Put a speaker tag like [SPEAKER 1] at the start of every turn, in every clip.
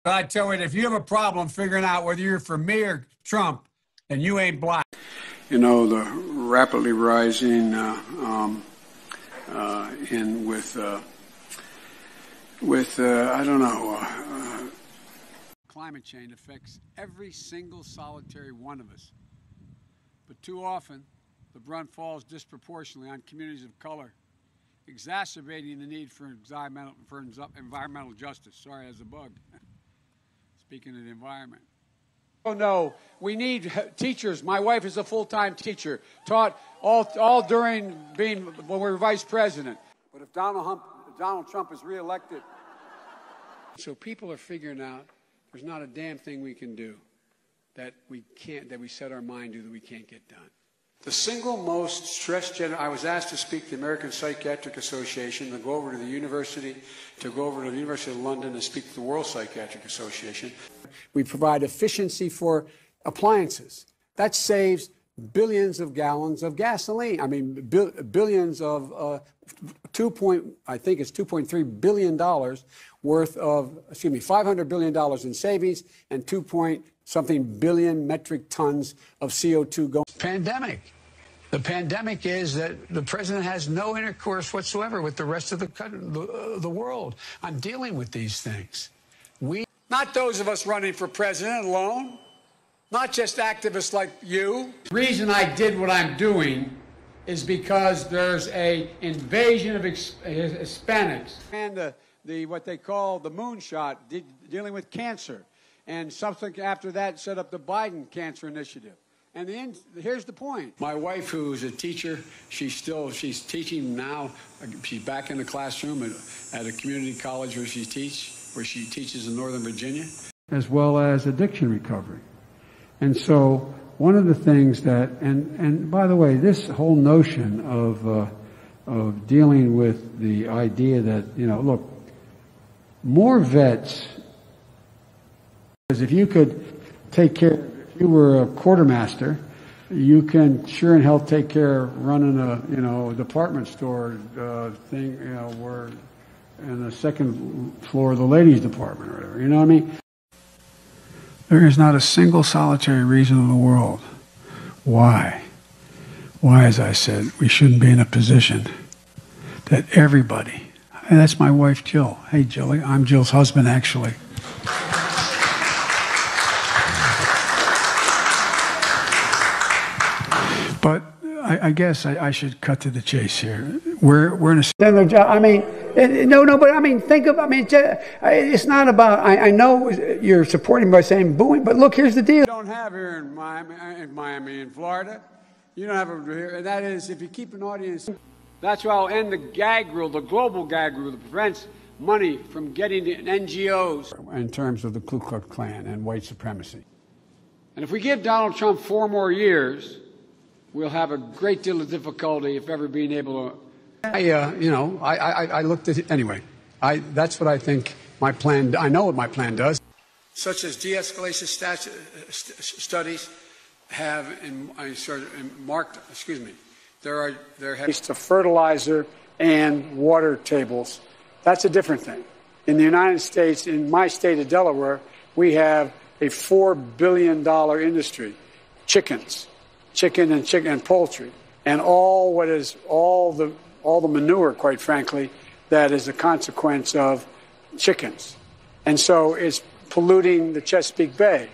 [SPEAKER 1] I tell you, if you have a problem figuring out whether you're for me or Trump, then you ain't black.
[SPEAKER 2] You know, the rapidly rising I don't know.
[SPEAKER 1] Climate change affects every single solitary one of us. But too often, the brunt falls disproportionately on communities of color, exacerbating the need for environmental justice. Sorry, as a bug. Speaking of the environment. Oh, no, we need teachers. My wife is a full-time teacher, taught all during when we were vice president. But if Donald Trump is reelected. So people are figuring out there's not a damn thing we can do that we set our mind to that we can't get done. The single most stressed I was asked to speak to the American Psychiatric Association, to go over to the University of London and speak to the World Psychiatric Association. We provide efficiency for appliances. That saves billions of gallons of gasoline. I mean, billions of I think it's $2.3 billion worth of, $500 billion in savings and 2-point-something billion metric tons of CO2 going. Pandemic. The pandemic is that the president has no intercourse whatsoever with the rest of the world on dealing with these things. Not those of us running for president alone, not just activists like you. The reason I did what I'm doing is because there's an invasion of Hispanics. And what they call the moonshot, dealing with cancer. And something after that set up the Biden Cancer Initiative. And here's the point. My wife, who is a teacher, she's teaching now. She's back in the classroom at a community college where she teaches in Northern Virginia. As well as addiction recovery. And so one of the things that, and by the way, this whole notion of dealing with the idea that, look, more vets, because if you could take care, if you were a quartermaster, you can sure in hell take care of running a, department store thing, where in the second floor of the ladies' department or whatever, you know what I mean? There is not a single solitary reason in the world why, as I said, we shouldn't be in a position that everybody, and that's my wife, Jill. Hey, Jilly, I'm Jill's husband, actually. But I guess I should cut to the chase here. We're in a... I mean, but I mean, it's not about, I know you're supporting by saying booing, but look, here's the deal. You don't have here in Miami, in Florida. You don't have it here, and that is if you keep an audience. That's why I'll end the gag rule, the global gag rule that prevents money from getting to NGOs. In terms of the Ku Klux Klan and white supremacy. And if we give Donald Trump 4 more years, we'll have a great deal of difficulty, if ever, being able to. I looked at it anyway. That's what I think my plan. I know what my plan does. Such as de-escalation studies have marked. Excuse me. There to fertilizer and water tables. That's a different thing. In the United States, in my state of Delaware, we have a $4 billion industry, chicken and poultry, and all the manure, quite frankly, that is a consequence of chickens. And so it's polluting the Chesapeake Bay.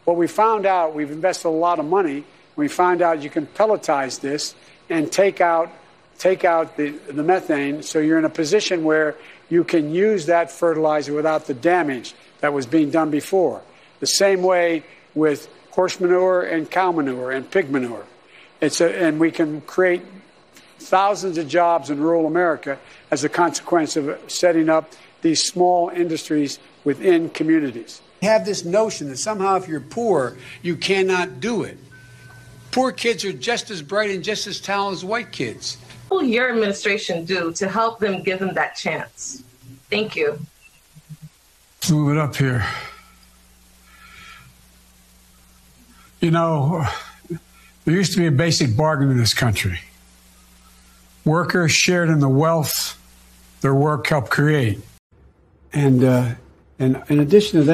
[SPEAKER 1] What we found out, we've invested a lot of money, we found out you can pelletize this and take out the methane, so you're in a position where you can use that fertilizer without the damage that was being done before. The same way with horse manure and cow manure and pig manure. And we can create thousands of jobs in rural America as a consequence of setting up these small industries within communities. We have this notion that somehow if you're poor, you cannot do it. Poor kids are just as bright and just as talented as white kids.
[SPEAKER 3] What will your administration do to help them, give them that chance? Thank you.
[SPEAKER 1] Let's move it up here. There used to be a basic bargain in this country. Workers shared in the wealth their work helped create. And
[SPEAKER 2] And in addition to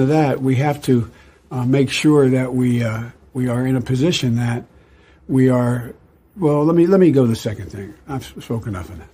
[SPEAKER 2] that, we have to make sure that we are in a position that we are. Well, let me go to the second thing. I've spoken enough of that.